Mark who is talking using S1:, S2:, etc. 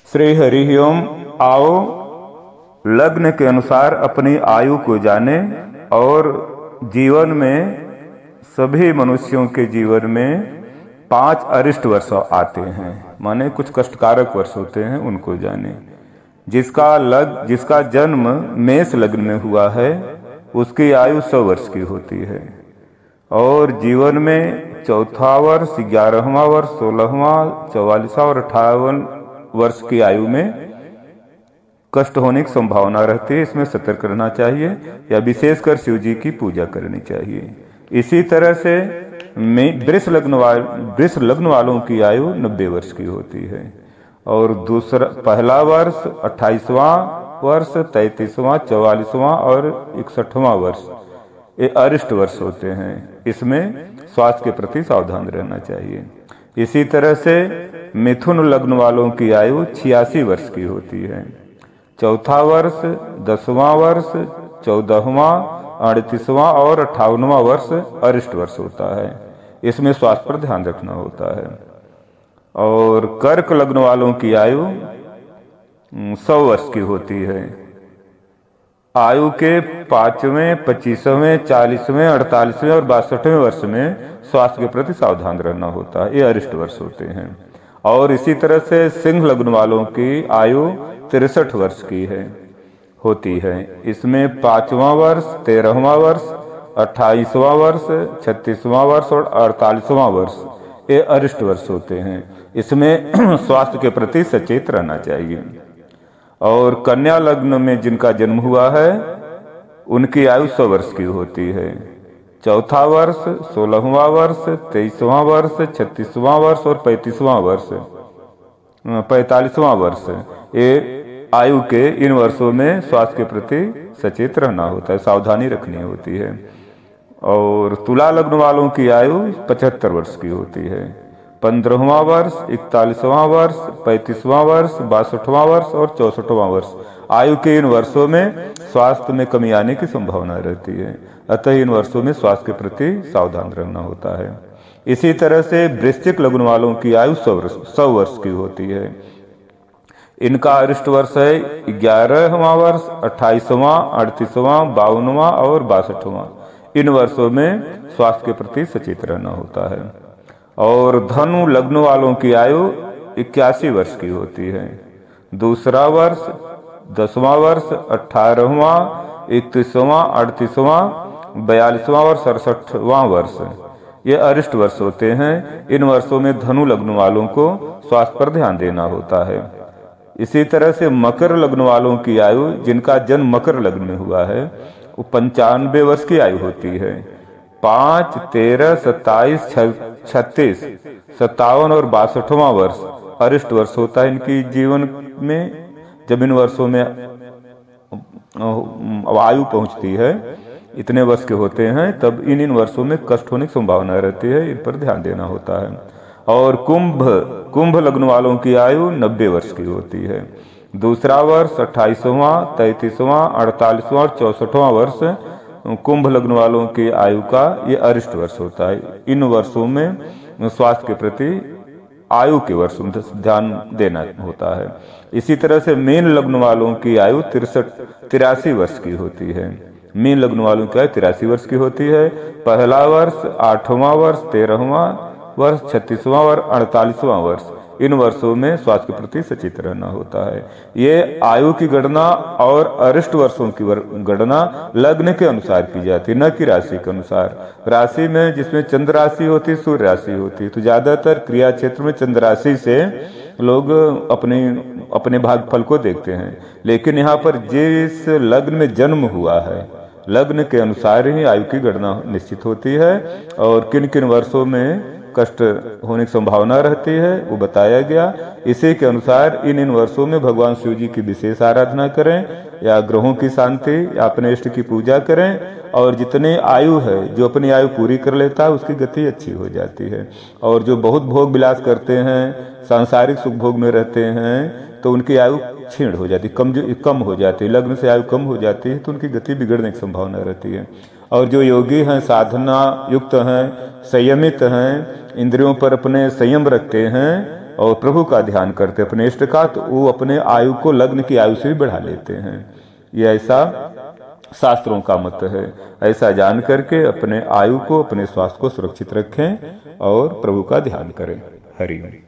S1: श्री हरि ओम। आओ लग्न के अनुसार अपनी आयु को जाने और जीवन में सभी मनुष्यों के जीवन में 5 अरिष्ट वर्ष आते हैं, माने कुछ कष्टकारक वर्ष होते हैं, उनको जाने। जिसका जन्म मेष लग्न में हुआ है उसकी आयु 100 वर्ष की होती है और जीवन में चौथा वर्ष, 11वां वर्ष, 16वां, 44वां और 58वां वर्ष की आयु में कष्ट होने की संभावना रहती है। इसमें सतर्क रहना चाहिए या विशेषकर शिव जी की पूजा करनी चाहिए। इसी तरह से वृष लग्न वालों की आयु 90 वर्ष की होती है और पहला वर्ष, 28वां वर्ष, 33वां, 44वां और 61वां वर्ष ये अरिष्ट वर्ष होते हैं। इसमें स्वास्थ्य के प्रति सावधान रहना चाहिए। इसी तरह से मिथुन लग्न वालों की आयु 86 वर्ष की होती है। चौथा वर्ष, 10वां वर्ष, 14वां, 38वां और 58वां वर्ष अरिष्ट वर्ष होता है। इसमें स्वास्थ्य पर ध्यान रखना होता है। और कर्क लग्न वालों की आयु 100 वर्ष की होती है। आयु के 5वें, 25वें, 40वें, 48वें और 62वें वर्ष में स्वास्थ्य के प्रति सावधान रहना होता है। ये अरिष्ट वर्ष होते हैं। और इसी तरह से सिंह लग्न वालों की आयु 63 वर्ष की होती है। इसमें 5वां वर्ष, 13वां वर्ष, 28वां वर्ष, 36वां वर्ष और 48वां वर्ष ये अरिष्ट वर्ष होते हैं। इसमें स्वास्थ्य के प्रति सचेत रहना चाहिए। और कन्या लग्न में जिनका जन्म हुआ है उनकी आयु 100 वर्ष की होती है। चौथा वर्ष, 16वां वर्ष, 23वां वर्ष, 36वां वर्ष और 45वां वर्ष ये आयु के इन वर्षों में स्वास्थ्य के प्रति सचेत रहना होता है, सावधानी रखनी होती है। और तुला लग्न वालों की आयु 75 वर्ष की होती है। 15वां वर्ष, 41वां वर्ष, 35वां वर्ष, 62वां वर्ष और 64वां वर्ष आयु के इन वर्षों में स्वास्थ्य में कमी आने की संभावना रहती है। अतः इन वर्षों में स्वास्थ्य के प्रति सावधान रहना होता है। इसी तरह से वृश्चिक लग्न वालों की आयु 100 वर्ष की होती है। इनका अरिष्ट वर्ष है 11वां वर्ष, 28वां, 38वां, 52वां और 62वां। इन वर्षों में स्वास्थ्य के प्रति सचेत रहना होता है। और धनु लग्न वालों की आयु 81 वर्ष की होती है। दूसरा वर्ष, 10वां वर्ष, 18वां, 31वां, 38वां, 42वां और 67वां वर्ष ये अरिष्ट वर्ष होते हैं। इन वर्षों में धनु लग्न वालों को स्वास्थ्य पर ध्यान देना होता है। इसी तरह से मकर लग्न वालों की आयु, जिनका जन्म मकर लग्न में हुआ है, वो 95 वर्ष की आयु होती है। 5, 13, 27, 36, 57 और 62वां वर्ष अरिष्ट वर्ष होता है इनकी जीवन में। जब इन वर्षों में आयु पहुंचती है, इतने वर्ष के होते हैं, तब इन वर्षों में कष्ट होने की संभावना रहती है, इन पर ध्यान देना होता है। और कुंभ लग्न वालों की आयु 90 वर्ष की होती है। दूसरा वर्ष, 28वां, 33वां, 48वां और 64वां वर्ष कुंभ लग्न वालों की आयु का ये अरिष्ट वर्ष होता है। इन वर्षों में स्वास्थ्य के प्रति आयु के वर्षों में ध्यान देना होता है। इसी तरह से मीन लग्न वालों की आयु 83 वर्ष की होती है। मीन लग्न वालों की आयु 83 वर्ष की होती है। पहला वर्ष, 8वां वर्ष, 13वां वर्ष, 36वां और 48वां वर्ष इन वर्षों में स्वास्थ्य के प्रति सचेत रहना होता है। ये आयु की गणना और अरिष्ट वर्षों की गणना लग्न के अनुसार की जाती है, न कि राशि के अनुसार। राशि में जिसमें चंद्र राशि होती है, सूर्य राशि होती है, तो ज्यादातर क्रिया क्षेत्र में चंद्र राशि से लोग अपने भाग्यफल को देखते हैं। लेकिन यहाँ पर जिस लग्न में जन्म हुआ है, लग्न के अनुसार ही आयु की गणना निश्चित होती है। और किन किन वर्षों में कष्ट होने की संभावना रहती है वो बताया गया। इसी के अनुसार इन वर्षों में भगवान शिव जी की विशेष आराधना करें या ग्रहों की शांति या अपने इष्ट की पूजा करें। और जितने आयु है, जो अपनी आयु पूरी कर लेता है उसकी गति अच्छी हो जाती है। और जो बहुत भोग विलास करते हैं, सांसारिक सुख भोग में रहते हैं, तो उनकी आयु क्षीण हो जाती, कम हो जाती है। लग्न से आयु कम हो जाती है तो उनकी गति बिगड़ने की संभावना रहती है। और जो योगी हैं, साधना युक्त हैं, संयमित हैं, इंद्रियों पर अपने संयम रखते हैं, और प्रभु का ध्यान करते अपने इष्ट का, तो वो अपने आयु को लग्न की आयु से भी बढ़ा लेते हैं। ये ऐसा शास्त्रों का मत है। ऐसा जान करके अपने आयु को, अपने स्वास्थ्य को सुरक्षित रखें और प्रभु का ध्यान करें। हरि ओम।